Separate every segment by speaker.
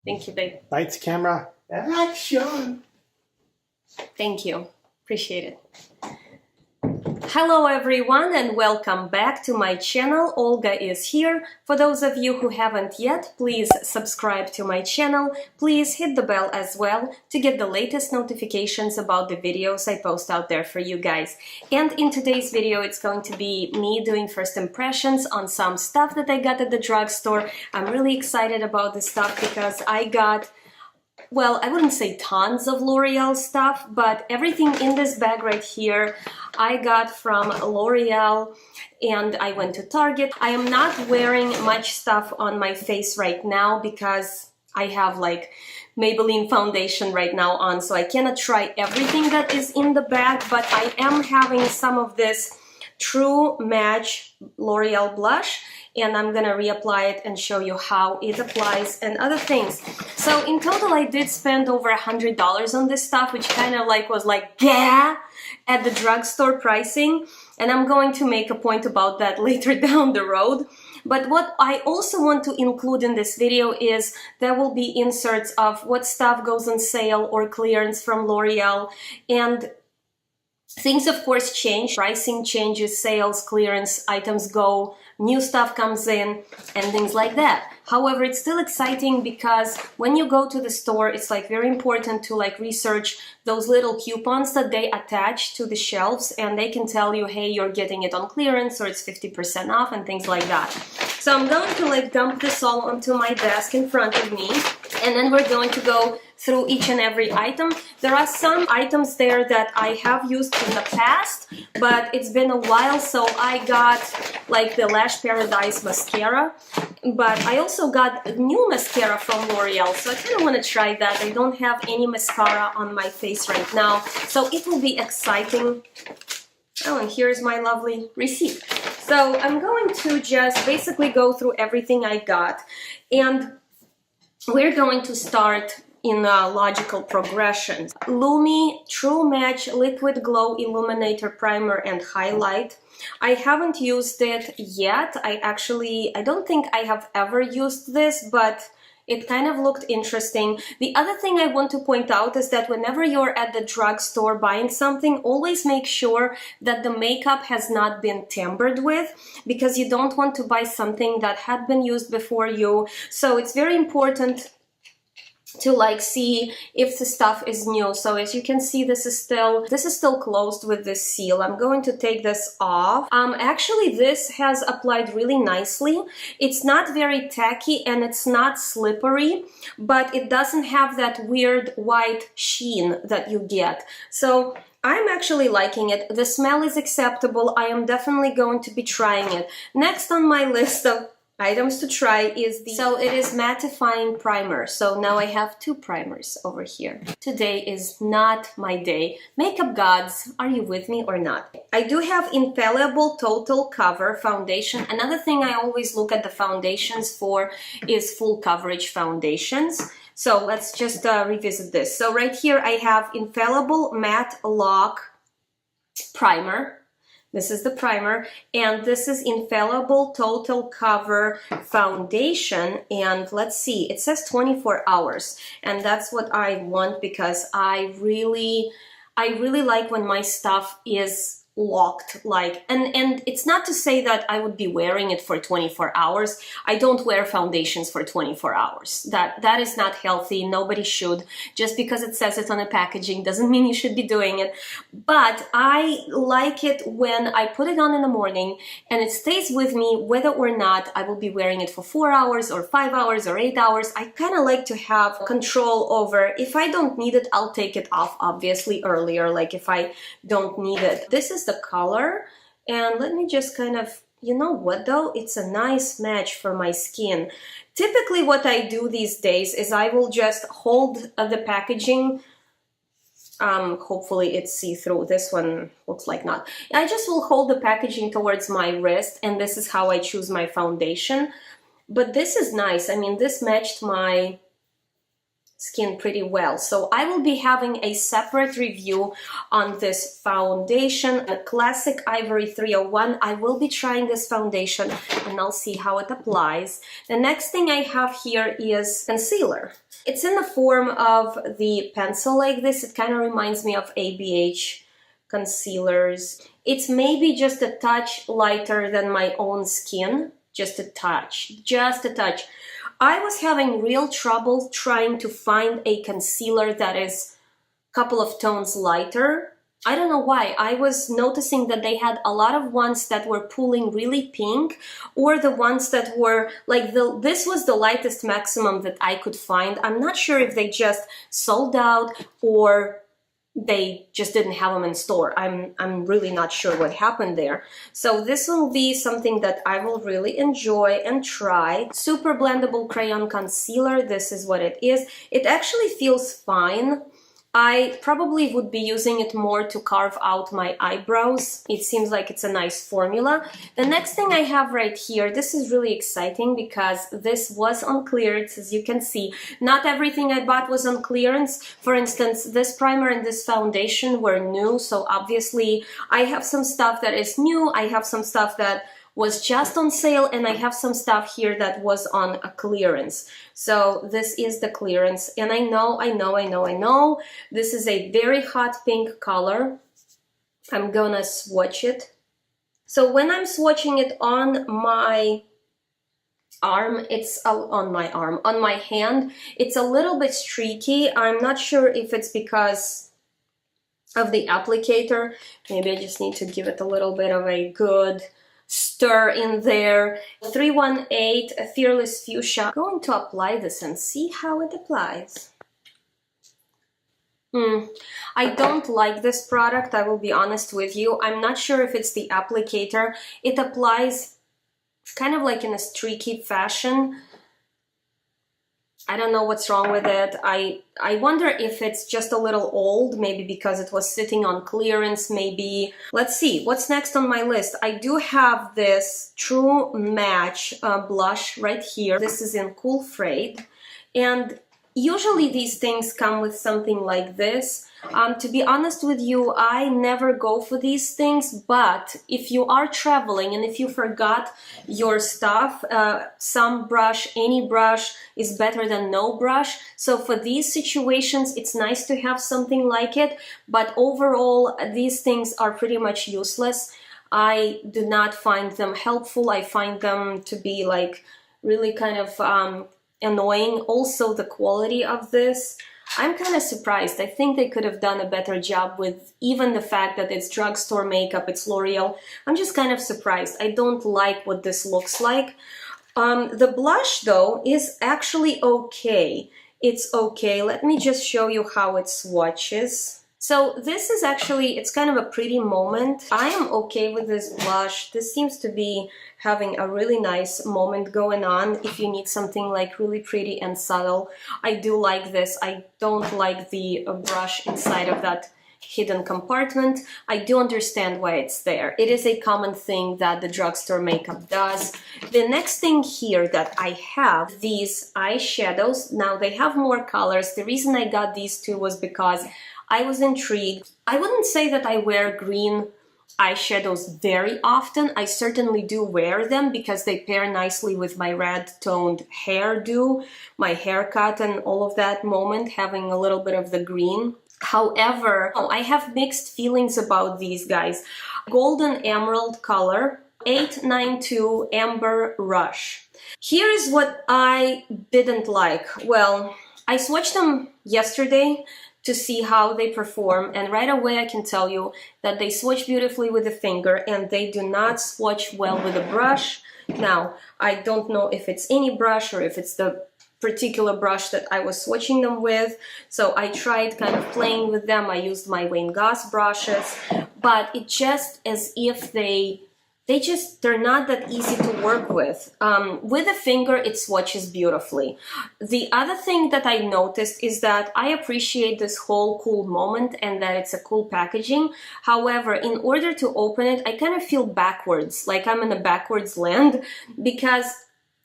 Speaker 1: Thank you, babe.
Speaker 2: Lights, camera, action!
Speaker 1: Thank you. Appreciate it. Hello everyone and welcome back to my channel. Olga is here. For those of you who haven't yet, please subscribe to my channel. Please hit the bell as well to get the latest notifications about the videos I post out there for you guys. And in today's video, it's going to be me doing first impressions on some stuff that I got at the drugstore. I'm really excited about this stuff because I got, well, I wouldn't say tons of L'Oreal stuff, but everything in this bag right here I got from L'Oreal, and I went to Target. I am not wearing much stuff on my face right now because I have like Maybelline foundation right now on, so I cannot try everything that is in the bag, but I am having some of this True Match L'Oreal blush, and I'm gonna reapply it and show you how it applies and other things. So in total I did spend over $100 on this stuff, which kind of like was like, yeah, at the drugstore pricing, and I'm going to make a point about that later down the road. But what I also want to include in this video is there will be inserts of what stuff goes on sale or clearance from L'Oreal, and things of course change, pricing changes, sales, clearance, items go, new stuff comes in, and things like that. However, it's still exciting because when you go to the store, it's like very important to like research those little coupons that they attach to the shelves, and they can tell you, hey, you're getting it on clearance or it's 50% off and things like that. So I'm going to like dump this all onto my desk in front of me, and then we're going to go through each and every item. There are some items there that I have used in the past, but it's been a while, so I got like the Lash Paradise mascara, but I also got a new mascara from L'Oreal, so I kind of want to try that. I don't have any mascara on my face right now, so it will be exciting. Oh, and here's my lovely receipt. So I'm going to just basically go through everything I got, and we're going to start in a logical progression. Lumi True Match Liquid Glow Illuminator Primer and Highlight. I haven't used it yet. I don't think I have ever used this, but it kind of looked interesting. The other thing I want to point out is that whenever you're at the drugstore buying something, always make sure that the makeup has not been tampered with, because you don't want to buy something that had been used before you. So it's very important to like see if the stuff is new. So as you can see, this is still closed with this seal. I'm going to take this off. Actually this has applied really nicely. It's not very tacky and it's not slippery, but it doesn't have that weird white sheen that you get. So I'm actually liking it. The smell is acceptable. I am definitely going to be trying it. Next on my list of items to try is it is mattifying primer. So now I have two primers over here. Today is not my day. Makeup gods, are you with me or not? I do have Infallible Total Cover foundation. Another thing I always look at the foundations for is full coverage foundations. So let's just revisit this. So right here I have Infallible Matte Lock Primer. This is the primer, and this is Infallible Total Cover Foundation, and let's see, it says 24 hours, and that's what I want because I really like when my stuff is locked, like, and it's not to say that I would be wearing it for 24 hours. I don't wear foundations for 24 hours. That is not healthy. Nobody should. Just because it says it on the packaging doesn't mean you should be doing it. But I like it when I put it on in the morning and it stays with me whether or not I will be wearing it for 4 hours or 5 hours or 8 hours. I kind of like to have control over, if I don't need it, I'll take it off obviously earlier, like if I don't need it. This is the color, and let me just kind of, you know what though, it's a nice match for my skin. Typically what I do these days is I will just hold the packaging, hopefully it's see-through, this one looks like not. I just will hold the packaging towards my wrist, and this is how I choose my foundation. But this is nice. I mean, this matched my skin pretty well. So I will be having a separate review on this foundation, a classic Ivory 301. I will be trying this foundation and I'll see how it applies. The next thing I have here is concealer. It's in the form of the pencil like this. It kind of reminds me of ABH concealers. It's maybe just a touch lighter than my own skin, just a touch, just a touch. I was having real trouble trying to find a concealer that is a couple of tones lighter. I don't know why. I was noticing that they had a lot of ones that were pulling really pink, or the ones that were like this was the lightest maximum that I could find. I'm not sure if they just sold out or they just didn't have them in store. I'm really not sure what happened there. So this will be something that I will really enjoy and try. Super-Blendable Crayon Concealer. This is what it is. It actually feels fine. I probably would be using it more to carve out my eyebrows. It seems like it's a nice formula. The next thing I have right here, this is really exciting because this was on clearance, as you can see. Not everything I bought was on clearance. For instance, this primer and this foundation were new, so obviously I have some stuff that is new, I have some stuff that was just on sale, and I have some stuff here that was on a clearance. So this is the clearance, and I know, this is a very hot pink color. I'm gonna swatch it. So when I'm swatching it on my arm, on my hand, it's a little bit streaky. I'm not sure if it's because of the applicator. Maybe I just need to give it a little bit of a good stir in there. 318 Fearless Fuchsia. I'm going to apply this and see how it applies. I don't like this product, I will be honest with you. I'm not sure if it's the applicator. It applies kind of like in a streaky fashion. I don't know what's wrong with it. I wonder if it's just a little old, maybe because it was sitting on clearance, maybe. Let's see, what's next on my list? I do have this True Match blush right here. This is in Cool Frayed, and usually these things come with something like this. To be honest with you, I never go for these things, but if you are traveling and if you forgot your stuff, some brush, any brush is better than no brush. So for these situations, it's nice to have something like it, but overall, these things are pretty much useless. I do not find them helpful. I find them to be like really kind of annoying. Also, the quality of this, I'm kind of surprised. I think they could have done a better job with even the fact that it's drugstore makeup, it's L'Oreal. I'm just kind of surprised. I don't like what this looks like. The blush, though, is actually okay. It's okay. Let me just show you how it swatches. So this is actually, it's kind of a pretty moment. I am okay with this blush. This seems to be having a really nice moment going on if you need something like really pretty and subtle. I do like this. I don't like the brush inside of that hidden compartment. I do understand why it's there. It is a common thing that the drugstore makeup does. The next thing here that I have, these eyeshadows. Now they have more colors. The reason I got these two was because I was intrigued. I wouldn't say that I wear green eyeshadows very often. I certainly do wear them because they pair nicely with my red toned hairdo, my haircut and all of that moment, having a little bit of the green. However, I have mixed feelings about these guys. Golden Emerald color, 892 Amber Rush. Here is what I didn't like. Well, I swatched them yesterday to see how they perform, and right away I can tell you that they swatch beautifully with the finger and they do not swatch well with a brush. Now, I don't know if it's any brush or if it's the particular brush that I was swatching them with, so I tried kind of playing with them. I used my Wayne Goss brushes, but it just as if they're not that easy to work with. With a finger, it swatches beautifully. The other thing that I noticed is that I appreciate this whole cool moment and that it's a cool packaging. However, in order to open it, I kind of feel backwards, like I'm in a backwards land, because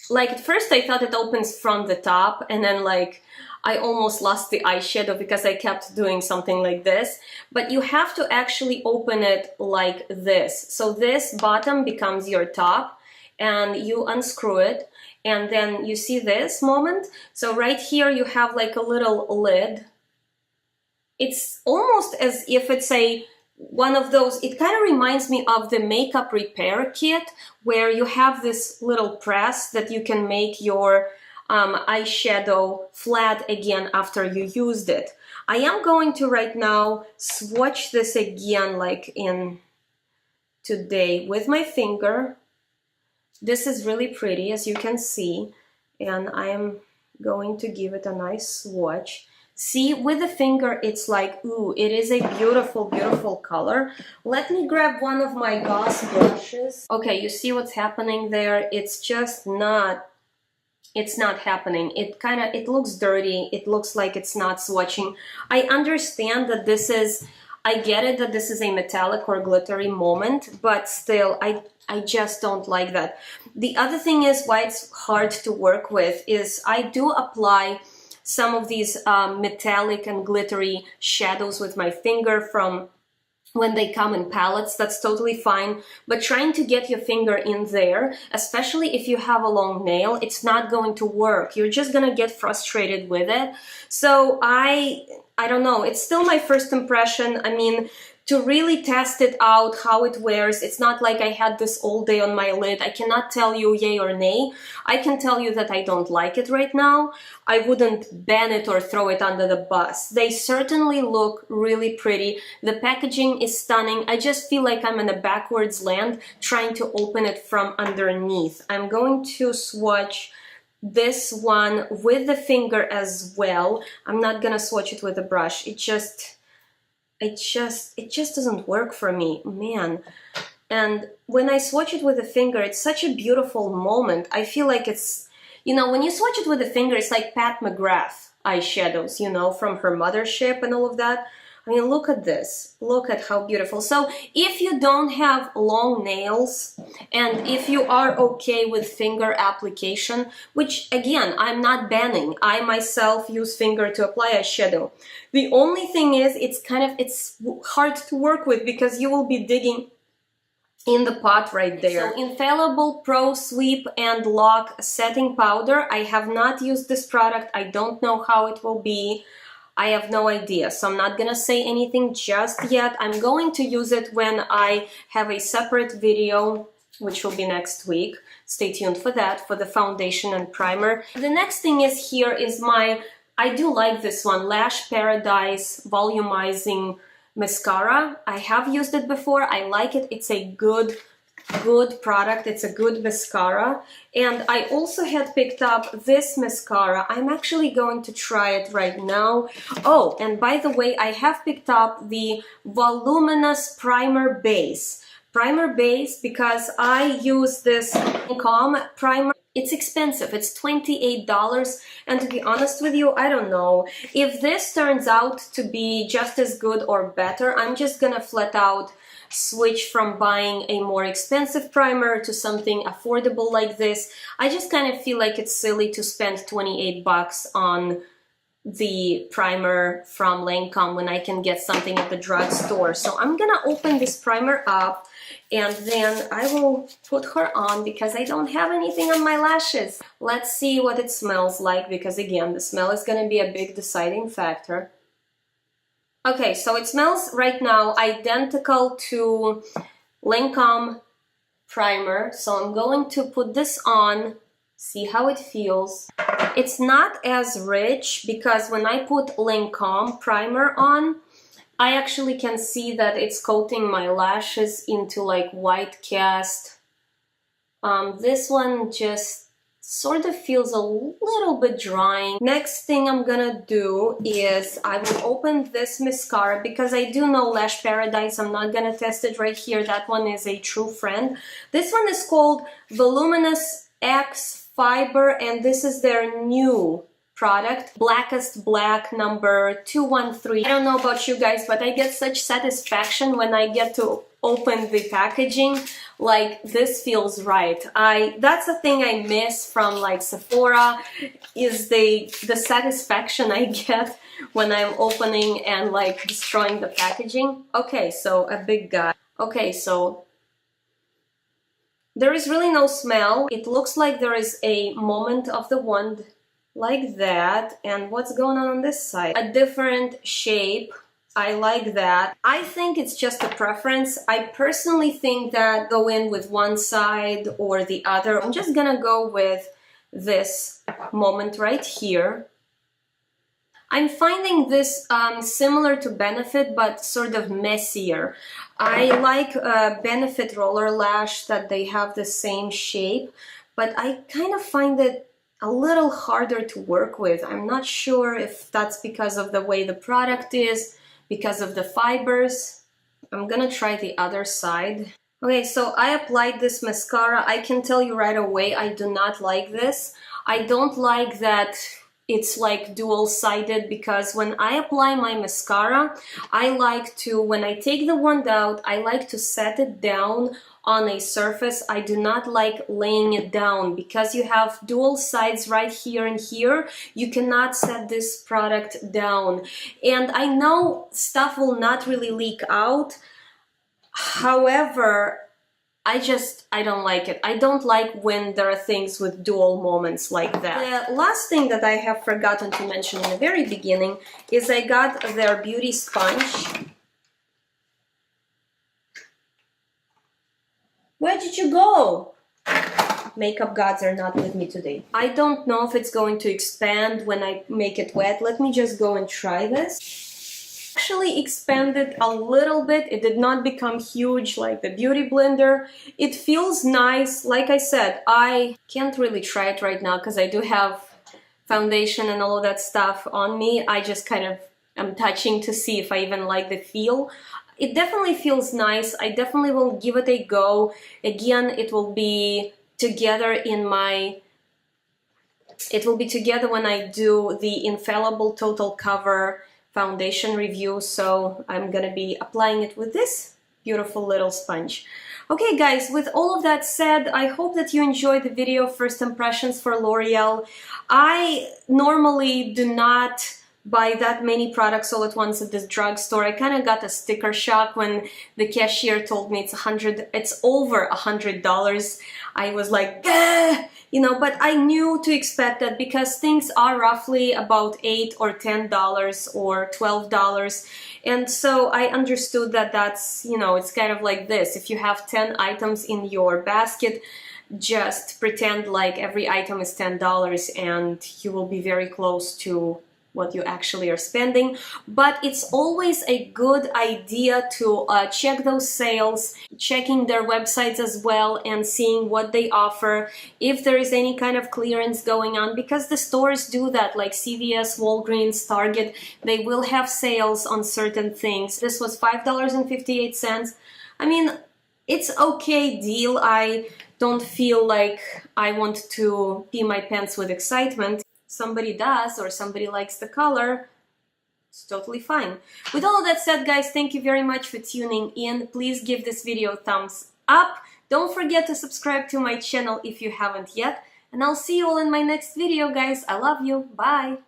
Speaker 1: like at first I thought it opens from the top, and then like I almost lost the eyeshadow because I kept doing something like this. But you have to actually open it like this. So this bottom becomes your top, and you unscrew it, and then you see this moment. So right here you have like a little lid. It's almost as if it's one of those, it kind of reminds me of the makeup repair kit, where you have this little press that you can make your eyeshadow flat again after you used it. I am going to right now swatch this again, like in today, with my finger. This is really pretty, as you can see, and I am going to give it a nice swatch. See, with the finger, it's like, ooh, it is a beautiful, beautiful color. Let me grab one of my gloss brushes. Okay, you see what's happening there? It's just not, it's not happening. It looks dirty. It looks like it's not swatching. I understand that this is, I get it that this is a metallic or glittery moment, but still, I just don't like that. The other thing is why it's hard to work with is I do apply some of these metallic and glittery shadows with my finger from when they come in palettes. That's totally fine, but trying to get your finger in there, especially if you have a long nail, it's not going to work. You're just gonna get frustrated with it. So I don't know, it's still my first impression. I mean, to really test it out, how it wears, it's not like I had this all day on my lid. I cannot tell you yay or nay. I can tell you that I don't like it right now. I wouldn't ban it or throw it under the bus. They certainly look really pretty. The packaging is stunning. I just feel like I'm in a backwards land trying to open it from underneath. I'm going to swatch this one with the finger as well. I'm not gonna swatch it with a brush. It just doesn't work for me, man. And when I swatch it with a finger, it's such a beautiful moment. I feel like it's, you know, when you swatch it with a finger, it's like Pat McGrath eyeshadows, you know, from her Mothership and all of that. I mean, look at this. Look at how beautiful. So if you don't have long nails, and if you are okay with finger application, which again, I'm not banning. I myself use finger to apply eyeshadow. The only thing is, it's hard to work with because you will be digging in the pot right there. So Infallible Pro Sweep and Lock Setting Powder. I have not used this product. I don't know how it will be. I have no idea, so I'm not gonna say anything just yet. I'm going to use it when I have a separate video, which will be next week. Stay tuned for that, for the foundation and primer. The next thing is here is I do like this one, Lash Paradise Volumizing Mascara. I have used it before. I like it. It's a good product. It's a good mascara. And I also had picked up this mascara. I'm actually going to try it right now. Oh, and by the way, I have picked up the Voluminous Primer Base. Primer Base because I use this Lancome primer. It's expensive. It's $28. And to be honest with you, I don't know. If this turns out to be just as good or better, I'm just gonna flat out switch from buying a more expensive primer to something affordable like this. I just kind of feel like it's silly to spend 28 bucks on the primer from Lancome when I can get something at the drugstore. So I'm gonna open this primer up and then I will put her on because I don't have anything on my lashes. Let's see what it smells like because again, the smell is gonna be a big deciding factor. Okay, so it smells right now identical to Lancome primer. So I'm going to put this on, see how it feels. It's not as rich because when I put Lancome primer on, I actually can see that it's coating my lashes into like white cast. This one just sort of feels a little bit drying. Next thing I'm gonna do is I will open this mascara because I do know Lash Paradise. I'm not gonna test it right here. That one is a true friend. This one is called Voluminous X Fiber and this is their new product, Blackest Black number 213. I don't know about you guys, but I get such satisfaction when I get to open the packaging. Like, this feels right. That's the thing I miss from like Sephora, is the satisfaction I get when I'm opening and like destroying the packaging. Okay, so a big guy. Okay, so there is really no smell. It looks like there is a moment of the wand like that. And what's going on this side? A different shape. I like that. I think it's just a preference. I personally think that go in with one side or the other. I'm just gonna go with this moment right here. I'm finding this similar to Benefit, but sort of messier. I like Benefit Roller Lash, that they have the same shape, but I kind of find it a little harder to work with. I'm not sure if that's because of the way the product is, because of the fibers. I'm gonna try the other side. Okay, so I applied this mascara. I can tell you right away, I do not like this. I don't like that it's like dual-sided, because when I apply my mascara, I like to, when I take the wand out, I like to set it down on a surface. I do not like laying it down, because you have dual sides right here and here. You cannot set this product down. And I know stuff will not really leak out. However, I don't like it. I don't like when there are things with dual moments like that. The last thing that I have forgotten to mention in the very beginning is I got their beauty sponge. Where did you go? Makeup gods are not with me today. I don't know if it's going to expand when I make it wet. Let me just go and try this. Actually expanded a little bit. It did not become huge like the Beauty Blender. It feels nice. Like I said, I can't really try it right now because I do have foundation and all of that stuff on me. I just kind of am touching to see if I even like the feel. It definitely feels nice. I definitely will give it a go. Again, it will be together in my... It will be together when I do the Infallible Total Cover foundation review, so I'm gonna be applying it with this beautiful little sponge. Okay guys, with all of that said, I hope that you enjoyed the video first impressions for L'Oreal. I normally do not buy that many products all at once at this drugstore. I kind of got a sticker shock when the cashier told me it's over $100. I was like, "Gah!" You know, but I knew to expect that because things are roughly about $8 or $10 or $12. And so I understood that that's, you know, it's kind of like this. If you have 10 items in your basket, just pretend like every item is $10 and you will be very close to what you actually are spending. But it's always a good idea to check those sales, checking their websites as well and seeing what they offer, if there is any kind of clearance going on, because the stores do that, like CVS, Walgreens, Target, they will have sales on certain things. This was $5.58. I mean, it's okay deal. I don't feel like I want to pee my pants with excitement. Somebody does, or somebody likes the color, it's totally fine. With all of that said, guys, thank you very much for tuning in. Please give this video a thumbs up. Don't forget to subscribe to my channel if you haven't yet. And I'll see you all in my next video, guys. I love you. Bye.